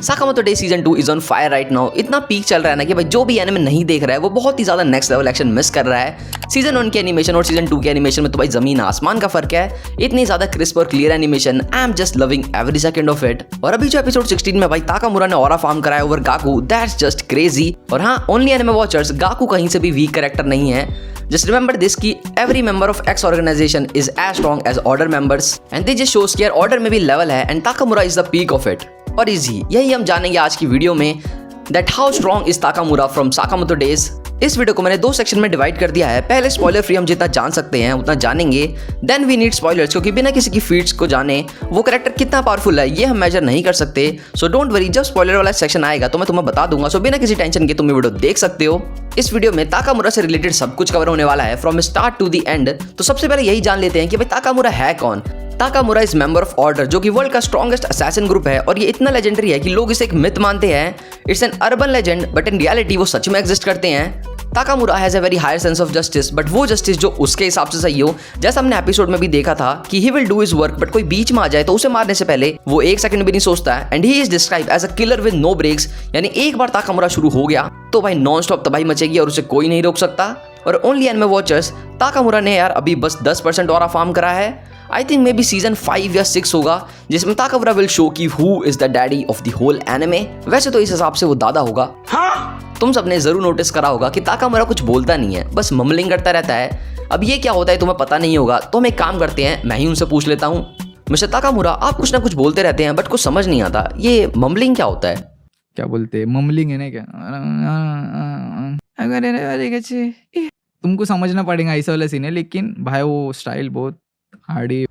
साकामोतो Days season 2 is on fire right now. इतना peak चल रहा है ना कि भाई जो भी एनिमे नहीं देख रहा है वो बहुत ही ज्यादा नेक्स्ट लेवल एक्शन मिस कर रहा है। सीजन 1 के एनिमेशन और सीजन 2 के एनिमेशन में तो भाई जमीन आसमान का फर्क है। इतनी ज्यादा क्रिस्प और clear animation, I am just loving every second of it. और अभी जो एपिसोड 16 में भाई ताकामुरा ने ऑरा फार्म कराया ओवर गाकू, दैट्स जस्ट क्रेजी। और हाँ, ओनली एनिमे वॉचर्स, गाकू कहीं से भी वीक कैरेक्टर नहीं है। Just remember this कि every member of X organization is as strong as order members and they just shows कि यार order में भी level है and Takamura is the peak of it। और इजी यही हम जानेंगे आज की वीडियो में that how strong is Takamura from Sakamoto Days। इस वीडियो को मैंने 2 सेक्शन में डिवाइड कर दिया है। पहले स्पॉइलर फ्री हम जितना जान सकते हैं उतना जानेंगे, देन वी नीड स्पॉयलर्स, क्योंकि बिना किसी की फीड्स को जाने वो कैरेक्टर कितना पावरफुल है ये हम मेजर नहीं कर सकते। सो डोंट वरी, जब स्पॉइलर वाला सेक्शन आएगा तो मैं तुम्हें बता दूंगा। सो बिना किसी टेंशन के तुम ये वीडियो देख सकते हो। इस वीडियो में ताकामुरा से रिलेटेड सब कुछ कवर होने वाला है from start to the end. तो सबसे पहले यही जान लेते हैं कि भाई ताकामुरा है कौन। Takamura is member of order, जो कि वर्ल्ड का स्ट्रॉन्गेस्ट असैसिन ग्रुप है और ये इतना लेजेंडरी है कि लोग इसे एक मिथ मानते हैं। It's an urban legend but in reality वो सच में एग्जिस्ट करते हैं। Takamura has a very higher sense of justice, but वो जस्टिस जो उसके हिसाब से सही हो। जैसा हमने एपिसोड में भी देखा था कि he will do his work, but कोई बीच में आ जाए तो उसे मारने से पहले वो 1 सेकंड भी नहीं सोचता है। And he is describe as a killer with no brakes, यानी एक बार ताकामुरा शुरू हो गया तो भाई नॉन स्टॉप तबाही मचेगी और उसे कोई नहीं रोक सकता। और ओनली एनिमे वॉचर्स, ताकामुरा ने यार अभी बस 10% ऑरा फार्म करा है। I think maybe season 5 या 6 होगा जिसमें ताकामुरा विल शो कि who is the daddy of the whole anime. वैसे तो इस हिसाब से वो दादा होगा। तुम सबने जरूर नोटिस करा होगा कि ताकामुरा कुछ बोलता नहीं है, बस ममलिंग करता रहता है। अब ये क्या होता है तुम्हें पता नहीं होगा, तो हम एक काम करते हैं, मैं ही उनसे पूछ लेता हूँ। मिस्टर ताकामुरा, आप कुछ ना कुछ बोलते रहते हैं बट कुछ समझ नहीं आता, ये ममलिंग क्या होता है? क्या बोलते हैं, ममलिंग है ना क्या? अगर तुमको समझना पड़ेगा, ऐसा वाला सीन है, लेकिन भाई वो स्टाइल बहुत हार्ड है।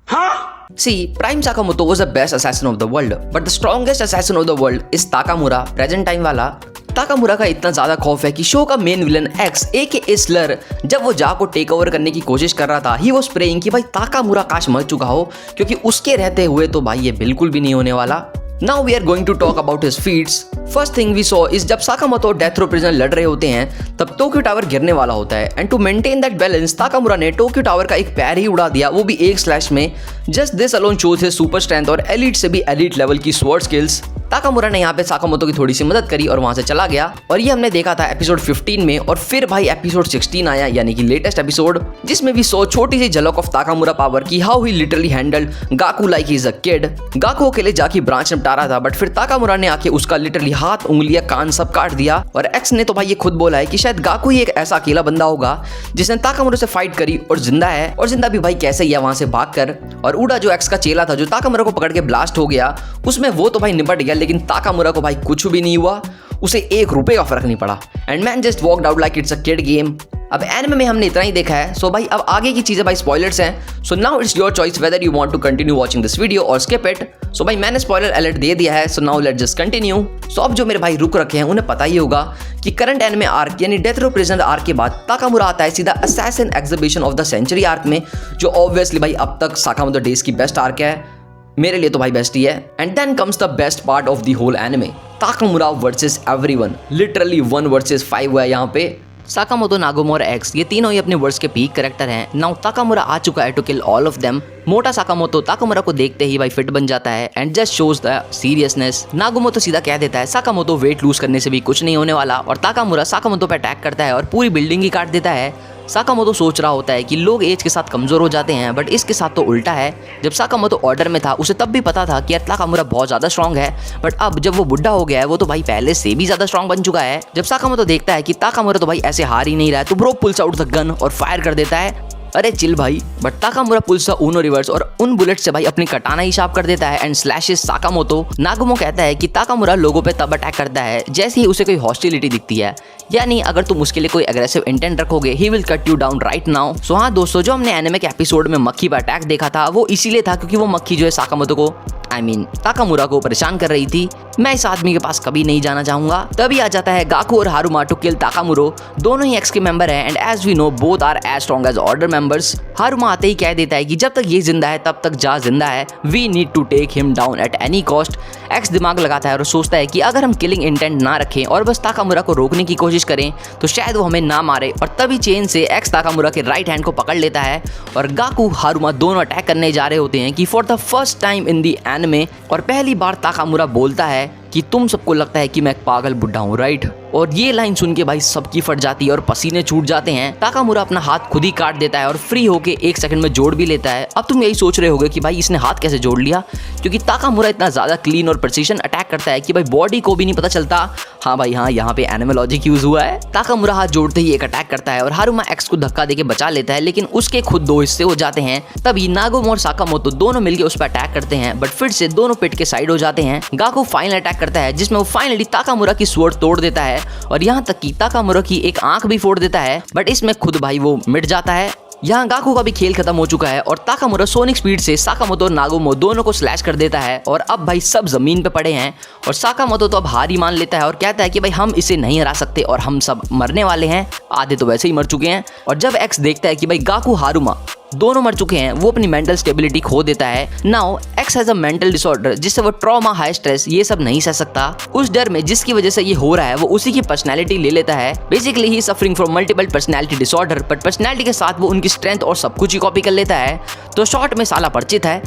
See, Prime Sakamoto was the best assassin of the world, but the strongest assassin of the world is Takamura, present time वाला। ताकामुरा का इतना ज्यादा खौफ है कि शो का main villain x AKA Slur, जब वो जा को टेक ओवर करने की कोशिश कर रहा था, ही वाज प्रेइंग कि भाई ताकामुरा काश मर चुका हो, क्योंकि उसके रहते हुए तो भाई ये बिल्कुल भी नहीं होने वाला। Now we are going to talk about his feats. First thing we saw is जब साकामोतो डेथ रो प्रिजन लड़ रहे होते हैं तब टोक्यो टावर गिरने वाला होता है। And to maintain that balance Takamura ने टोक्यो टावर का एक पैर ही उड़ा दिया, वो भी एक स्लैश में। Just this alone shows his super strength और एलीट से भी एलीट लेवल की स्वॉर्ड स्किल्स। ताकामुरा ने यहाँ पे साकामोतो की थोड़ी सी मदद करी और वहां से चला गया। और ये हमने देखा था एपिसोड 15 में। और फिर भाई एपिसोड 16 आया, यानी कि लेटेस्ट एपिसोड, जिसमें भी सो छोटी सी झलक ऑफ ताकामुरा पावर की, how he literally handled Gaku like he is a kid. Gaku अकेले जाके ब्रांच निपटा रहा था, बट फिर ताकामुरा ने आके उसका लिटरली हाथ, उंगलियां, कान सब काट दिया। और एक्स ने तो भाई ये खुद बोला है कि शायद गाकू ही एक ऐसा अकेला बंदा होगा जिसने ताकामुरा से फाइट करी और जिंदा है। और जिंदा भी भाई कैसे ही है वहां से भागकर। और उड़ा जो एक्स का चेला था जो ताकामुरा को पकड़ के ब्लास्ट हो गया, उसमें वो तो भाई निपट गया, लेकिन ताकामुरा को भाई कुछ भी नहीं हुआ, उसे 1 रुपए का फर्क नहीं पड़ा। And man just walked out like it's a kid game. अब एनिमे में हमने इतना ही देखा है, सो भाई अब आगे की चीजें भाई स्पॉयलर्स हैं। So now it's your choice whether you want to continue watching this video और स्किप इट। सो भाई मैंने स्पॉइलर अलर्ट दे दिया है, so now let's just continue. So अब जो मेरे भाई रुक रखे हैं उन्हें पता ही होगा कि करंट एनिमे आर्क यानी डेथ रो प्रिजनर आर्क के बाद ताकामुरा आता है सीधा assassin exhibition of the century arc में, जो ऑब्वियसली भाई अब तक साकामोतो डेज की बेस्ट आर्क है। मेरे लिए तो भाई बेस्ट ही है। And then comes the best part of the whole anime, Takamura versus everyone. Literally 1 versus 5 हुआ है यहाँ पे। साकामोतो, नागुमो और एक्स, ये तीनों ही अपने वर्ड्स के पीक कैरेक्टर हैं। नाउ ताकामुरा आ चुका है to kill all of them. मोटा साकामोतो ताकामुरा को देखते ही भाई फिट बन जाता है and just shows the seriousness. Nagumo सीधा कह देता है साकामोतो वेट लूज करने से भी कुछ नहीं होने वाला, और ताकामुरा साकामोतो पे अटैक करता है और पूरी बिल्डिंग ही काट देता है। साकामोतो सोच रहा होता है कि लोग एज के साथ कमजोर हो जाते हैं, बट इसके साथ तो उल्टा है। जब साकामोतो ऑर्डर में था उसे तब भी पता था कि यार ताकामुरा बहुत ज्यादा स्ट्रांग है, बट अब जब वो बुढ़ा हो गया है वो तो भाई पहले से भी ज्यादा स्ट्रांग बन चुका है। जब साकामोतो देखता है कि ताकामुरा तो भाई ऐसे हार ही नहीं रहा है, तो bro pools out the gun और फायर कर देता है। अरे चिल भाई, but Takamura pulls the Uno reverse और उन बुलेट से भाई अपनी कटाना ही शार्प कर देता है एंड स्लैशेस साकामोतो। नागुमो कहता है कि ताकामुरा लोगों पे तब अटैक करता है जैसे ही उसे कोई हॉस्टिलिटी दिखती है, यानी अगर तुम उसके लिए कोई एग्रेसिव इंटेंट रखोगे, he will cut you down right now. So हाँ दोस्तों, जो हमने एनिमे के एपिसोड में मक्खी पर अटैक देखा था वो इसीलिए था क्योंकि वो मक्खी जो है साकामोतो को ताकामुरा को परेशान कर रही थी। मैं इस आदमी के पास कभी नहीं जाना चाहूंगा। तभी आ जाता है गाकू और हारुमा टू किल ताकामुरो। दोनों ही एक्स के मेंबर हैं and as we know both are as strong as order members. Haruma आते ही कह देता है कि जब तक ये जिंदा है तब तक जा जिंदा है, we need to take him down at any cost. X दिमाग लगाता है और सोचता है कि अगर हम किलिंग इंटेंट ना रखें और बस ताकामुरा को रोकने की कोशिश करें तो शायद वो हमें ना मारे। और तभी चेन से एक्स ताकामुरा के राइट हैंड को पकड़ लेता है और गाकू हारुमा दोनों अटैक करने जा रहे होते हैं कि for the first time in the anime, और पहली बार ताकामुरा बोलता है कि तुम सबको लगता है कि मैं एक पागल बुड्ढा हूँ, राइट? और ये लाइन सुन के भाई सबकी फट जाती है और पसीने छूट जाते हैं। ताकामुरा अपना हाथ खुद ही काट देता है और फ्री होके 1 सेकंड में जोड़ भी लेता है। अब तुम यही सोच रहे होगे कि भाई इसने हाथ कैसे जोड़ लिया, क्योंकि ताकामुरा इतना ज़्यादा क्लीन और प्रिसीजन अटैक करता है कि भाई बॉडी को भी नहीं पता चलता। हाँ भाई हाँ, यहाँ पे एनिमल लॉजिक यूज हुआ है। ताकामुरा हाथ जोड़ते ही एक अटैक करता है और हारुमा एक्स को धक्का देके बचा लेता है, लेकिन उसके खुद 2 हिस्से हो जाते हैं। तभी नागोमो और साकामोतो दोनों मिलकर उस पर अटैक करते हैं, बट फिर से दोनों पिट के साइड हो जाते हैं। गाकू फाइनल अटैक करता है जिसमें वो फाइनली ताकामुरा की स्वॉर्ड तोड़ देता है और यहाँ तक कि ताकामुरा की एक आंख भी फोड़ देता है, बट इसमें खुद भाई वो मिट जाता है। यहाँ गाकू का भी खेल खत्म हो चुका है और ताकामुरा सोनिक स्पीड से साकामोतो और नागोमो दोनों को स्लैश कर देता है और अब भाई सब जमीन पे पड़े हैं और साकामोतो तो अब हार ही मान लेता है और कहता है कि भाई हम इसे नहीं हरा सकते और हम सब मरने वाले हैं, आधे तो वैसे ही मर चुके हैं। और जब एक्स देखता है कि भाई गाकू हारुमा दोनों मर चुके हैं, वो अपनी मेंटल स्टेबिलिटी खो देता है। Now x has a mental disorder जिससे वो ट्रॉमा, हाई स्ट्रेस ये सब नहीं सह सकता। उस डर में जिसकी वजह से ये हो रहा है वो उसी की पर्सनैलिटी ले लेता है। Basically he suffering from multiple personality disorder, but personality के साथ वो उनकी स्ट्रेंथ और सब कुछ ही कॉपी कर लेता है। तो शॉर्ट में साला परिचित है।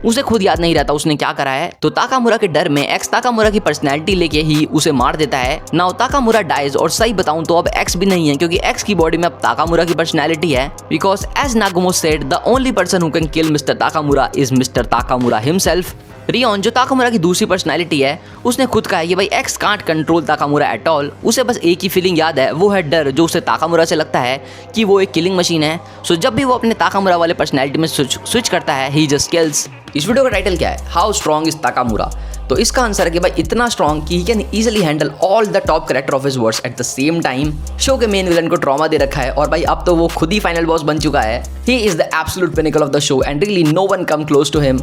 उसे खुद याद नहीं रहता उसने क्या करा है। तो ताकामुरा के डर में एक्स ताकामुरा की पर्सनैलिटी लेके ही उसे मार देता है। नाउ ताकामुरा डाइज और सही बताऊं तो अब एक्स भी नहीं है, क्योंकि एक्स की बॉडी में अब ताकामुरा की पर्सनैलिटी है। Because as Nagumo said the only person who can kill mister Takamura is mister Takamura himself. Rion जो ताकामुरा की दूसरी पर्सनैलिटी है, उसने खुद कहा है कि भाई x can't control Takamura at all. उसे बस एक ही फीलिंग याद है, वो है डर, जो उसे ताकामुरा से लगता है कि वो एक किलिंग मशीन है। सो जब भी वो अपने ताकामुरा वाले पर्सनैलिटी में स्विच करता है, ही जस्ट किल्स। इस वीडियो का टाइटल क्या है? How strong is Takamura? तो इसका आंसर है कि भाई इतना स्ट्रॉन्ग कि he can easily handle all the top character of his words at the same time. Show के मेन विलन को ट्रॉमा दे रखा है और भाई अब तो वो खुद ही फाइनल बॉस बन चुका है। He is the absolute pinnacle of the show and really no one come close to him.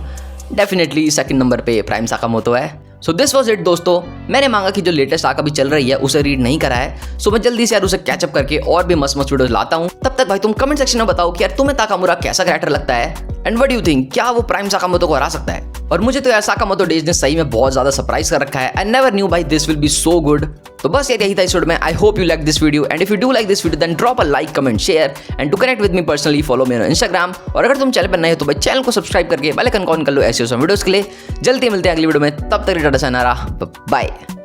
Definitely second number पे प्राइम साकामोतो है। सो दिस वॉज इट दोस्तों। मैंने मांगा कि जो लेटेस्ट आका भी चल रही है उसे रीड नहीं करा है, सो मैं जल्दी से यार उसे कैचअप करके और भी मस्त मस्त वीडियोस लाता हूँ। तब तक भाई तुम कमेंट सेक्शन में बताओ कि यार तुम्हें ताकामुरा कैसा कैरेक्टर लगता है and what do you think, क्या वो प्राइम साकामोतो को हरा सकता है? और मुझे तो यार साकामोतो डेज ने सही में बहुत ज्यादा सरप्राइज कर रखा है। आई नेवर न्यू भाई this will be so good. तो बस यार यही था इस वीडियो में। I hope you like this video and if you do like this video then drop a like, comment, share and to connect with me personally follow me on Instagram. और अगर तुम चैनल पर नए हो तो भाई channel को subscribe करके बेल आइकन ऑन कर लो ऐसे वीडियोस के लिए। जल्दी मिलते हैं अगली वीडियो में, तब तक टाटा, बाय।